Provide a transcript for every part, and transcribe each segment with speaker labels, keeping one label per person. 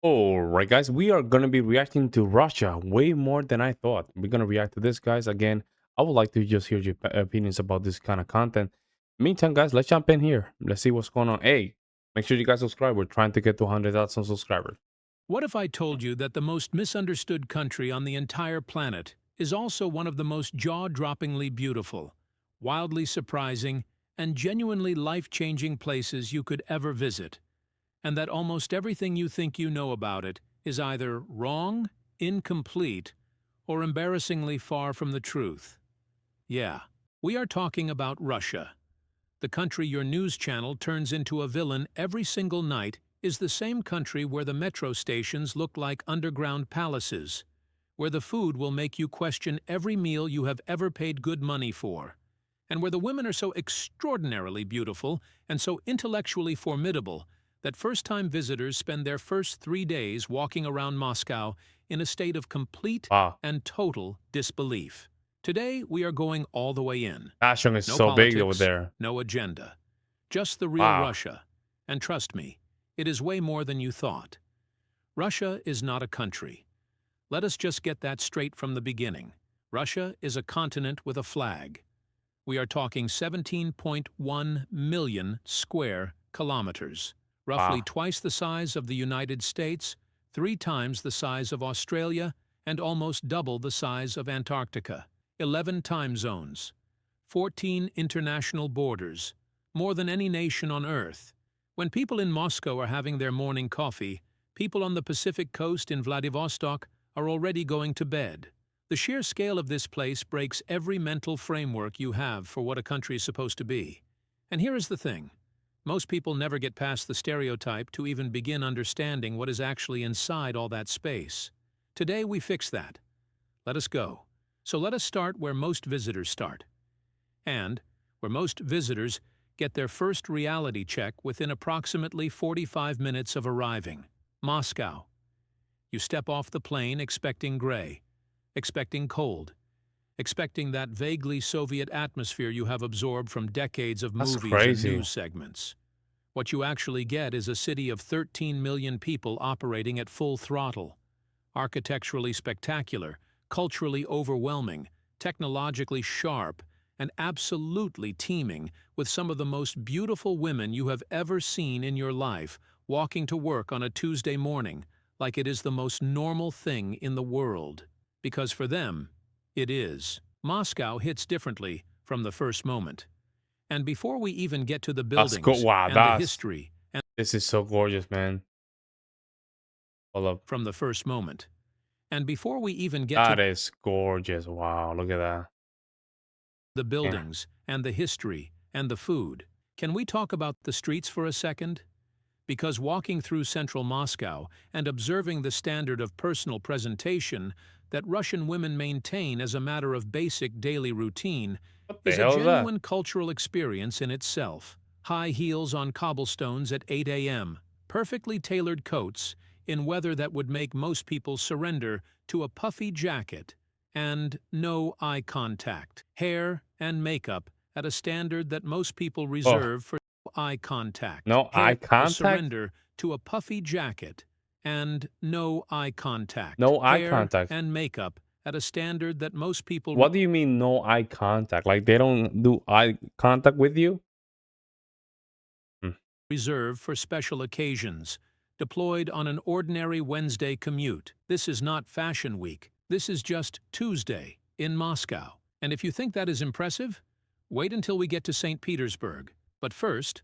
Speaker 1: Alright, guys, we are going to be reacting to Russia way more than I thought. We're going to react to this, guys. Again, I would like to just hear your opinions about this kind of content. Meantime, guys, let's jump in here. Let's see what's going on. Hey, make sure you guys subscribe. We're trying to get to 100,000 subscribers.
Speaker 2: What if I told you that the most misunderstood country on the entire planet is also one of the most jaw-droppingly beautiful, wildly surprising, and genuinely life-changing places you could ever visit, and that almost everything you think you know about it is either wrong, incomplete, or embarrassingly far from the truth? Yeah, we are talking about Russia. The country your news channel turns into a villain every single night is the same country where the metro stations look like underground palaces, where the food will make you question every meal you have ever paid good money for, and where the women are so extraordinarily beautiful and so intellectually formidable that first-time visitors spend their first 3 days walking around Moscow in a state of complete
Speaker 1: Wow,
Speaker 2: and total disbelief. Today, we are going all the way in.
Speaker 1: passion is
Speaker 2: No
Speaker 1: so big over
Speaker 2: politics,
Speaker 1: there.
Speaker 2: no agenda. Just the real
Speaker 1: Wow.
Speaker 2: Russia. And trust me, it is way more than you thought. Russia is not a country. Let us just get that straight from the beginning. Russia is a continent with a flag. We are talking 17.1 million square kilometers, roughly
Speaker 1: Wow.
Speaker 2: twice the size of the United States, 3 times the size of Australia, and almost double the size of Antarctica. 11 time zones, 14 international borders, more than any nation on Earth. When people in Moscow are having their morning coffee, people on the Pacific coast in Vladivostok are already going to bed. The sheer scale of this place breaks every mental framework you have for what a country is supposed to be. And here is the thing. Most people never get past the stereotype to even begin understanding what is actually inside all that space. Today we fix that. Let us go. So let us start where most visitors start. And where most visitors get their first reality check within approximately 45 minutes of arriving. Moscow. You step off the plane expecting gray, expecting cold, expecting that vaguely Soviet atmosphere you have absorbed from decades of
Speaker 1: That's
Speaker 2: movies and
Speaker 1: crazy.
Speaker 2: news segments. What you actually get is a city of 13 million people operating at full throttle. Architecturally spectacular, culturally overwhelming, technologically sharp, and absolutely teeming with some of the most beautiful women you have ever seen in your life walking to work on a Tuesday morning like it is the most normal thing in the world. Because for them, it is. Moscow hits differently from the first moment. And before we even get to the
Speaker 1: That's cool.
Speaker 2: buildings
Speaker 1: Wow,
Speaker 2: and the
Speaker 1: that's
Speaker 2: history and
Speaker 1: this is so gorgeous, man. Hold up.
Speaker 2: from the first moment, and before we even get to
Speaker 1: That is gorgeous. Wow, look at that.
Speaker 2: the
Speaker 1: Yeah.
Speaker 2: buildings and the history and the food, can we talk about the streets for a second? Because walking through central Moscow and observing the standard of personal presentation that Russian women maintain as a matter of basic daily routine
Speaker 1: What the
Speaker 2: is a
Speaker 1: hell is that?
Speaker 2: genuine cultural experience in itself. High heels on cobblestones at 8 a.m., perfectly tailored coats in weather that would make most people surrender to a puffy jacket, and no eye contact. Hair and makeup at a standard that most people
Speaker 1: Oh,
Speaker 2: reserve for eye contact.
Speaker 1: no
Speaker 2: Hair
Speaker 1: eye contact?
Speaker 2: surrender to a puffy jacket, and no eye contact.
Speaker 1: No eye
Speaker 2: Hair
Speaker 1: contact.
Speaker 2: and makeup at a standard that most people
Speaker 1: What do you mean no eye contact? Like they don't do eye contact with you? Hmm.
Speaker 2: reserved for special occasions, deployed on an ordinary Wednesday commute. This is not Fashion Week. This is just Tuesday in Moscow. And if you think that is impressive, wait until we get to St. Petersburg. But first,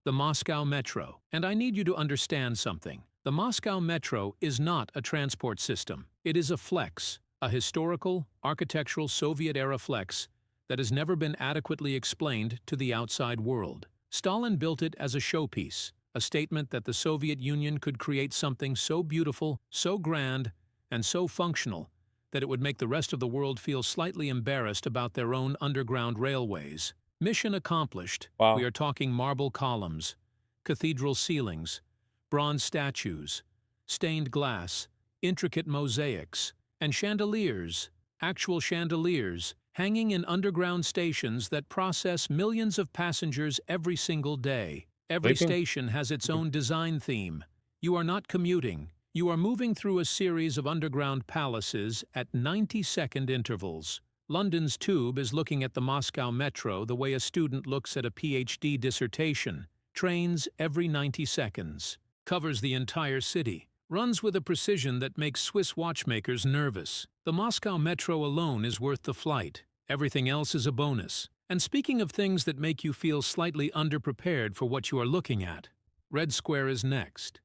Speaker 2: the Moscow Metro. And I need you to understand something. The Moscow Metro is not a transport system. It is a flex, a historical, architectural Soviet-era flex that has never been adequately explained to the outside world. Stalin built it as a showpiece, a statement that the Soviet Union could create something so beautiful, so grand, and so functional that it would make the rest of the world feel slightly embarrassed about their own underground railways. Mission accomplished. We
Speaker 1: Wow.
Speaker 2: are talking marble columns, cathedral ceilings, bronze statues, stained glass, intricate mosaics, and chandeliers, actual chandeliers, hanging in underground stations that process millions of passengers every single day. Every
Speaker 1: Sleeping?
Speaker 2: station has its own design theme. You are not commuting. You are moving through a series of underground palaces at 90-second intervals. London's Tube is looking at the Moscow metro the way a student looks at a PhD dissertation. Trains every 90 seconds. Covers the entire city. Runs with a precision that makes Swiss watchmakers nervous. The Moscow metro alone is worth the flight. Everything else is a bonus. And speaking of things that make you feel slightly underprepared for what you are looking at, Red Square is next.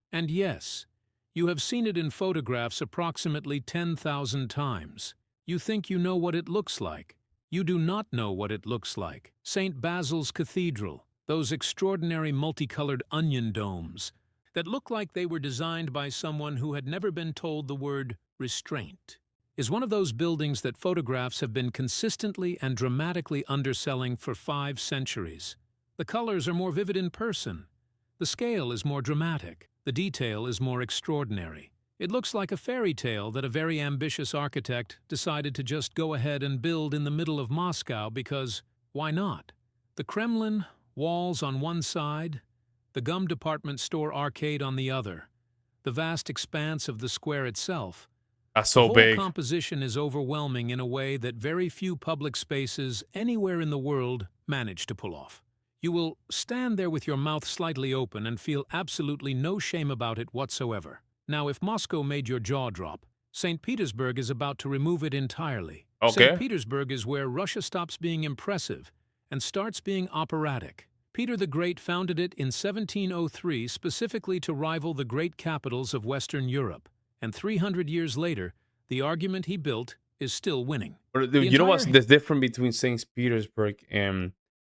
Speaker 2: And yes, you have seen it in photographs approximately 10,000 times. You think you know what it looks like. You do not know what it looks like. St. Basil's Cathedral, those extraordinary multicolored onion domes that look like they were designed by someone who had never been told the word restraint, is one of those buildings that photographs have been consistently and dramatically underselling for 5 centuries. The colors are more vivid in person. The scale is more dramatic. The detail is more extraordinary. It looks like a fairy tale that a very ambitious architect decided to just go ahead and build in the middle of Moscow because, why not? The Kremlin, walls on one side, the gum department store arcade on the other, the vast expanse of the square itself.
Speaker 1: That's
Speaker 2: The
Speaker 1: so
Speaker 2: whole
Speaker 1: big.
Speaker 2: composition is overwhelming in a way that very few public spaces anywhere in the world manage to pull off. You will stand there with your mouth slightly open and feel absolutely no shame about it whatsoever. Now, if Moscow made your jaw drop, St. Petersburg is about to remove it entirely.
Speaker 1: Okay.
Speaker 2: St. Petersburg is where Russia stops being impressive and starts being operatic. Peter the Great founded it in 1703 specifically to rival the great capitals of Western Europe. And 300 years later, the argument he built is still winning.
Speaker 1: But
Speaker 2: The
Speaker 1: you know what's
Speaker 2: entire
Speaker 1: the difference between St. Petersburg and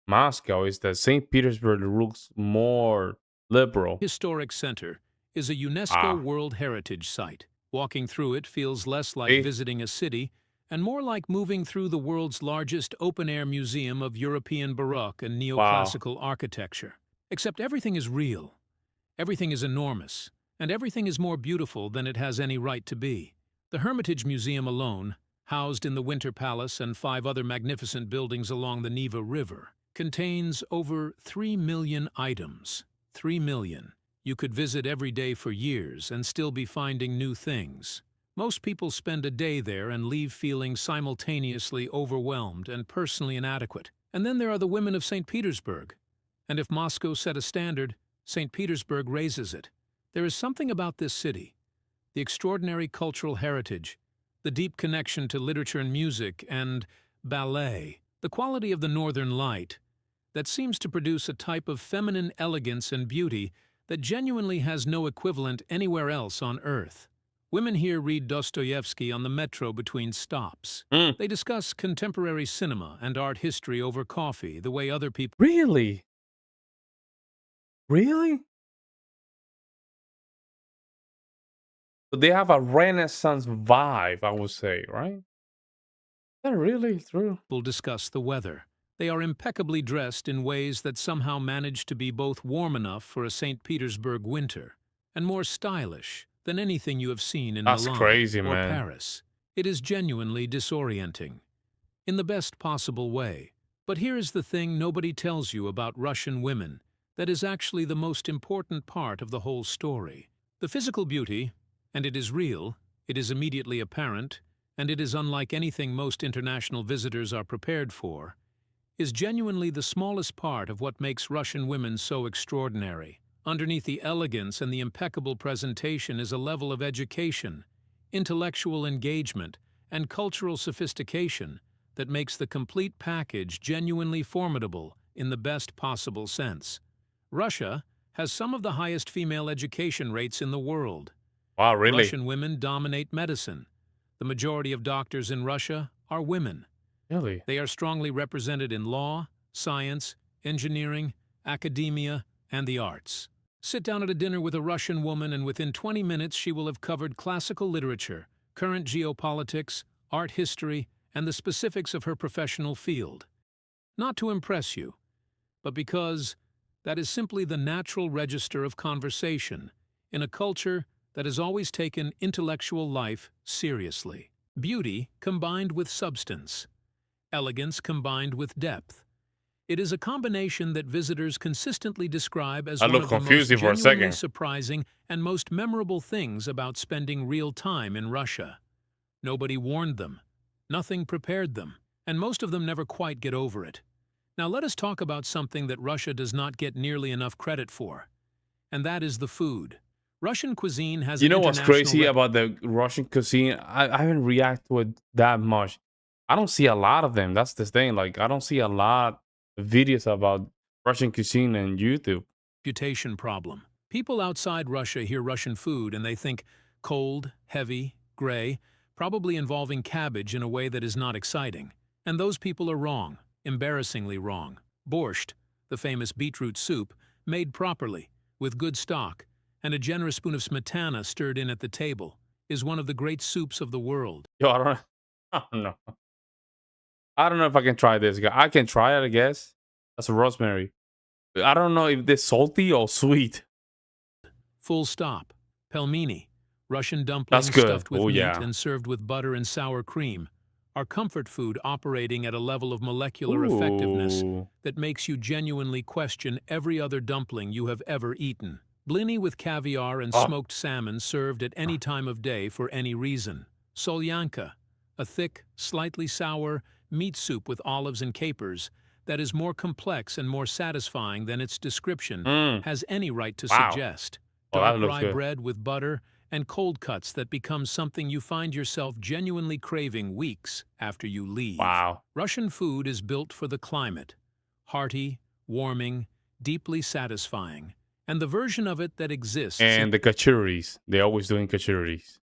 Speaker 1: Moscow is that St. Petersburg looks more liberal.
Speaker 2: historic center is a UNESCO
Speaker 1: Ah,
Speaker 2: World Heritage Site. Walking through it feels less like
Speaker 1: see?
Speaker 2: visiting a city and more like moving through the world's largest open-air museum of European Baroque and
Speaker 1: Wow.
Speaker 2: neoclassical architecture. Except everything is real, everything is enormous, and everything is more beautiful than it has any right to be. The Hermitage Museum alone, housed in the Winter Palace and 5 other magnificent buildings along the Neva River, contains over 3 million items. 3 million. You could visit every day for years and still be finding new things. Most people spend a day there and leave feeling simultaneously overwhelmed and personally inadequate. And then there are the women of St. Petersburg. And if Moscow set a standard, St. Petersburg raises it. There is something about this city, the extraordinary cultural heritage, the deep connection to literature and music and ballet, the quality of the northern light, that seems to produce a type of feminine elegance and beauty that genuinely has no equivalent anywhere else on Earth. Women here read Dostoevsky on the metro between stops.
Speaker 1: Mm,
Speaker 2: They discuss contemporary cinema and art history over coffee the way other people
Speaker 1: really? Really? So they have a Renaissance vibe, I would say, right? Is that really true?
Speaker 2: discuss the weather. They are impeccably dressed in ways that somehow manage to be both warm enough for a St. Petersburg winter and more stylish than anything you have seen in
Speaker 1: That's
Speaker 2: Milan
Speaker 1: crazy,
Speaker 2: or
Speaker 1: man.
Speaker 2: Paris. It is genuinely disorienting, in the best possible way. But here is the thing nobody tells you about Russian women that is actually the most important part of the whole story. The physical beauty, and it is real, it is immediately apparent, and it is unlike anything most international visitors are prepared for, is genuinely the smallest part of what makes Russian women so extraordinary. Underneath the elegance and the impeccable presentation is a level of education, intellectual engagement, and cultural sophistication that makes the complete package genuinely formidable in the best possible sense. Russia has some of the highest female education rates in the world.
Speaker 1: Wow, really?
Speaker 2: Russian women dominate medicine. The majority of doctors in Russia are women.
Speaker 1: Really?
Speaker 2: They are strongly represented in law, science, engineering, academia, and the arts. Sit down at a dinner with a Russian woman and within 20 minutes she will have covered classical literature, current geopolitics, art history, and the specifics of her professional field. Not to impress you, but because that is simply the natural register of conversation in a culture that has always taken intellectual life seriously. Beauty combined with substance. Elegance combined with depth. It is a combination that visitors consistently describe as
Speaker 1: I
Speaker 2: one
Speaker 1: look
Speaker 2: of the most
Speaker 1: confused for a
Speaker 2: genuinely
Speaker 1: second.
Speaker 2: surprising and most memorable things about spending real time in Russia. Nobody warned them, nothing prepared them, and most of them never quite get over it. Now let us talk about something that Russia does not get nearly enough credit for, and that is the food. Russian cuisine has
Speaker 1: You
Speaker 2: an
Speaker 1: know what's
Speaker 2: international
Speaker 1: crazy about the Russian cuisine? I haven't reacted to it that much. I don't see a lot of them. That's the thing. Like, I don't see a lot of videos about Russian cuisine on YouTube.
Speaker 2: reputation problem. People outside Russia hear Russian food and they think cold, heavy, gray, probably involving cabbage in a way that is not exciting. And those people are wrong, embarrassingly wrong. Borscht, the famous beetroot soup, made properly, with good stock, and a generous spoon of smetana stirred in at the table, is one of the great soups of the world.
Speaker 1: Yo, I don't know. I don't know if I can try this. I can try it, I guess. That's a rosemary. I don't know if they're salty or sweet.
Speaker 2: Full stop. Pelmeni, Russian
Speaker 1: That's
Speaker 2: dumplings
Speaker 1: good.
Speaker 2: stuffed with
Speaker 1: Oh,
Speaker 2: meat
Speaker 1: yeah.
Speaker 2: and served with butter and sour cream, are comfort food operating at a level of molecular effectiveness
Speaker 1: Ooh.
Speaker 2: that makes you genuinely question every other dumpling you have ever eaten. Blini with caviar and
Speaker 1: Oh,
Speaker 2: smoked salmon served at any time of day for any reason. Solyanka, a thick, slightly sour meat soup with olives and capers that is more complex and more satisfying than its description
Speaker 1: mm,
Speaker 2: has any right to
Speaker 1: wow.
Speaker 2: suggest.
Speaker 1: Oh,
Speaker 2: Dark
Speaker 1: that looks
Speaker 2: rye
Speaker 1: good.
Speaker 2: bread with butter and cold cuts that become something you find yourself genuinely craving weeks after you leave.
Speaker 1: Wow.
Speaker 2: Russian food is built for the climate. Hearty, warming, deeply satisfying. And the version of it that exists in
Speaker 1: And the kachuris. They're always doing kachuris.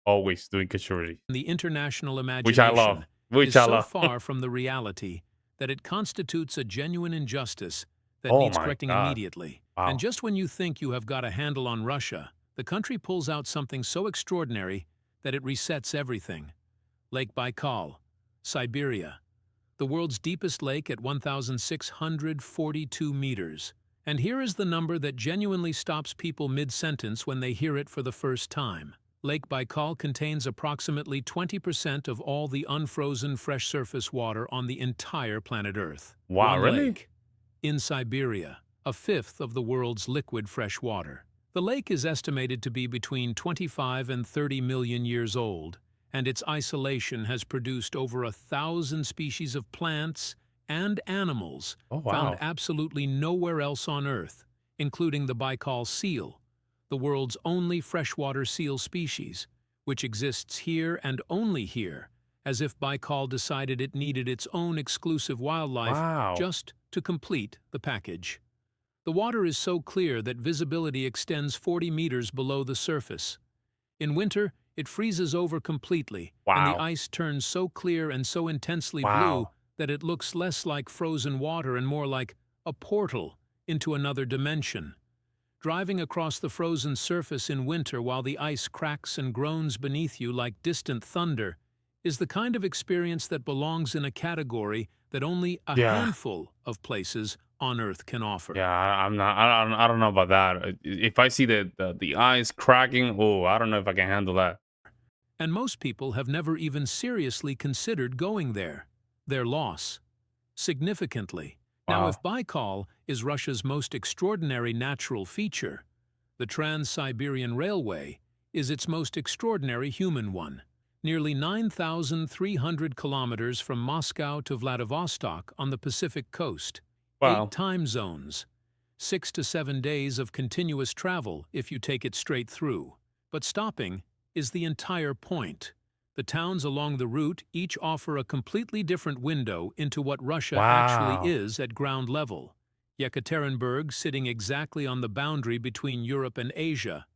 Speaker 1: Always doing kachuri.
Speaker 2: the international
Speaker 1: Which I love.
Speaker 2: imagination
Speaker 1: Which
Speaker 2: is
Speaker 1: I
Speaker 2: so
Speaker 1: love.
Speaker 2: far from the reality that it constitutes a genuine injustice that
Speaker 1: Oh
Speaker 2: needs
Speaker 1: my
Speaker 2: correcting
Speaker 1: God.
Speaker 2: immediately.
Speaker 1: Wow.
Speaker 2: And just when you think you have got a handle on Russia, the country pulls out something so extraordinary that it resets everything. Lake Baikal, Siberia, the world's deepest lake at 1,642 meters. And here is the number that genuinely stops people mid-sentence when they hear it for the first time. Lake Baikal contains approximately 20% of all the unfrozen fresh surface water on the entire planet Earth.
Speaker 1: Wow,
Speaker 2: One
Speaker 1: really?
Speaker 2: lake. In Siberia, a fifth of the world's liquid fresh water. The lake is estimated to be between 25 and 30 million years old, and its isolation has produced over 1,000 species of plants and animals
Speaker 1: Oh,
Speaker 2: found
Speaker 1: wow.
Speaker 2: absolutely nowhere else on Earth, including the Baikal seal, the world's only freshwater seal species, which exists here and only here, as if Baikal decided it needed its own exclusive wildlife
Speaker 1: Wow.
Speaker 2: just to complete the package. The water is so clear that visibility extends 40 meters below the surface. In winter, it freezes over completely, and the
Speaker 1: Wow.
Speaker 2: ice turns so clear and so intensely blue
Speaker 1: Wow.
Speaker 2: that it looks less like frozen water and more like a portal into another dimension. Driving across the frozen surface in winter while the ice cracks and groans beneath you like distant thunder is the kind of experience that belongs in a category that only a
Speaker 1: Yeah.
Speaker 2: handful of places on Earth can offer.
Speaker 1: Yeah, I'm not. I don't know about that. If I see the ice cracking, oh, I don't know if I can handle that.
Speaker 2: And most people have never even seriously considered going there. Their loss. Significantly. Now,
Speaker 1: Wow.
Speaker 2: if Baikal is Russia's most extraordinary natural feature, the Trans-Siberian Railway is its most extraordinary human one. Nearly 9,300 kilometers from Moscow to Vladivostok on the Pacific coast.
Speaker 1: Wow.
Speaker 2: 8 time zones. 6 to 7 days of continuous travel if you take it straight through. But stopping is the entire point. The towns along the route each offer a completely different window into what Russia actually
Speaker 1: Wow.
Speaker 2: is at ground level. Yekaterinburg sitting exactly on the boundary between Europe and Asia.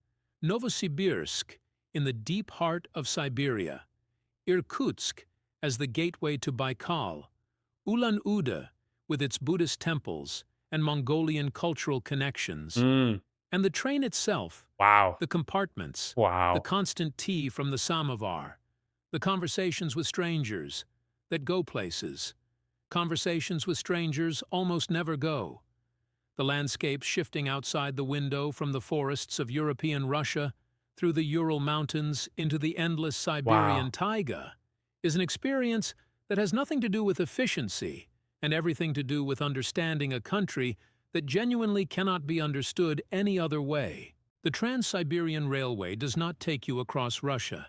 Speaker 2: Novosibirsk in the deep heart of Siberia. Irkutsk as the gateway to Baikal. Ulan-Ude with its Buddhist temples and Mongolian cultural connections.
Speaker 1: Mm.
Speaker 2: And the train itself,
Speaker 1: Wow.
Speaker 2: the compartments, the
Speaker 1: Wow.
Speaker 2: constant tea from the samovar, the conversations with strangers that go places. Conversations with strangers almost never go. The landscapes shifting outside the window from the forests of European Russia through the Ural Mountains into the endless Siberian
Speaker 1: Wow.
Speaker 2: taiga is an experience that has nothing to do with efficiency and everything to do with understanding a country that genuinely cannot be understood any other way. The Trans-Siberian Railway does not take you across Russia.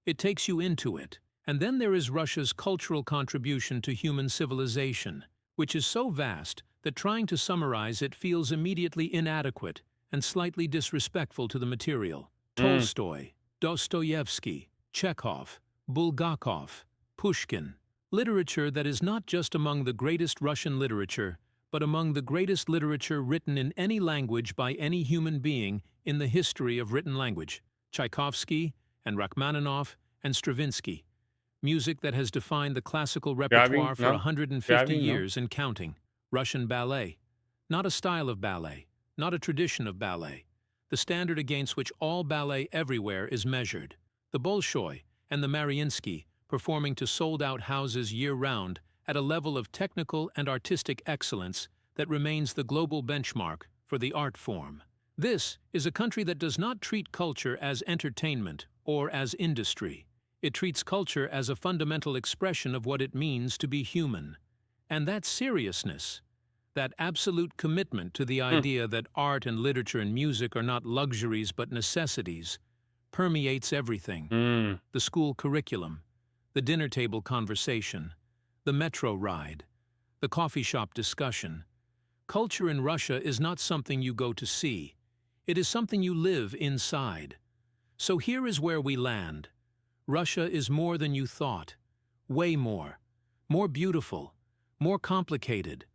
Speaker 2: It takes you into it. And then there is Russia's cultural contribution to human civilization, which is so vast that trying to summarize it feels immediately inadequate and slightly disrespectful to the material. Tolstoy, Dostoevsky, Chekhov, Bulgakov, Pushkin. Literature that is not just among the greatest Russian literature, but among the greatest literature written in any language by any human being in the history of written language. Tchaikovsky and Rachmaninoff and Stravinsky. Music that has defined the classical repertoire for 150 years and counting. Russian ballet. Not a style of ballet, not a tradition of ballet. The standard against which all ballet everywhere is measured. The Bolshoi and the Mariinsky performing to sold-out houses year-round at a level of technical and artistic excellence that remains the global benchmark for the art form. This is a country that does not treat culture as entertainment or as industry. It treats culture as a fundamental expression of what it means to be human. And that seriousness, that absolute commitment to the idea that art and literature and music are not luxuries but necessities, permeates everything. The school curriculum, the dinner table conversation, the metro ride, the coffee shop discussion. Culture in Russia is not something you go to see. It is something you live inside. So here is where we land. Russia is more than you thought. Way more. More beautiful. More complicated.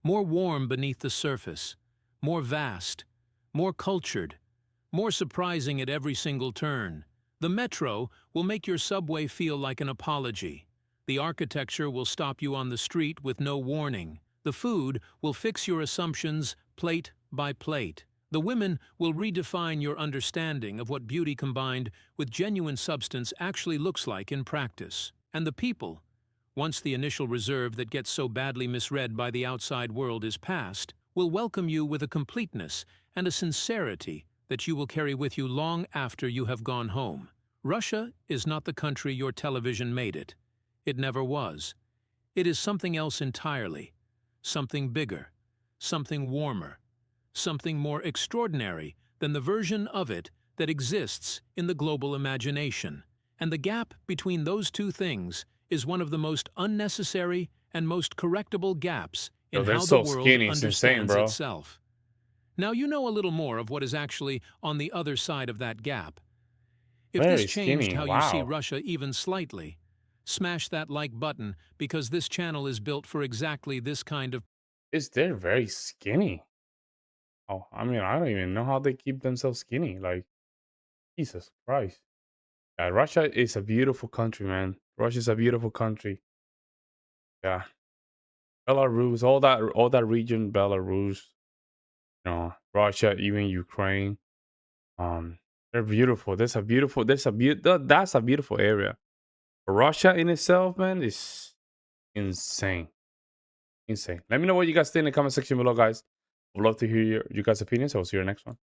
Speaker 2: More warm beneath the surface. More vast. More cultured. More surprising at every single turn. The metro will make your subway feel like an apology. The architecture will stop you on the street with no warning. The food will fix your assumptions plate by plate. The women will redefine your understanding of what beauty combined with genuine substance actually looks like in practice. And the people, once the initial reserve that gets so badly misread by the outside world is past, will welcome you with a completeness and a sincerity that you will carry with you long after you have gone home. Russia is not the country your television made it. It never was. It is something else entirely. Something bigger. Something warmer. Something more extraordinary than the version of it that exists in the global imagination. And the gap between those two things is one of the most unnecessary and most correctable gaps in how the world understands itself. Now you know a little more of what is actually on the other side of that gap. If this changed how you see Russia even slightly, smash that like button because this channel is built for exactly this kind of...
Speaker 1: They're very skinny. Oh, I mean, I don't even know how they keep themselves skinny. Like, Jesus Christ. Yeah, Russia is a beautiful country, man. Russia is a beautiful country. Yeah. Belarus, all that region, Belarus, Russia, even Ukraine. They're beautiful. That's a beautiful area. Russia in itself, man, is insane. Insane. Let me know what you guys think in the comment section below, guys. Would love to hear your guys' opinions. I'll see you in the next one.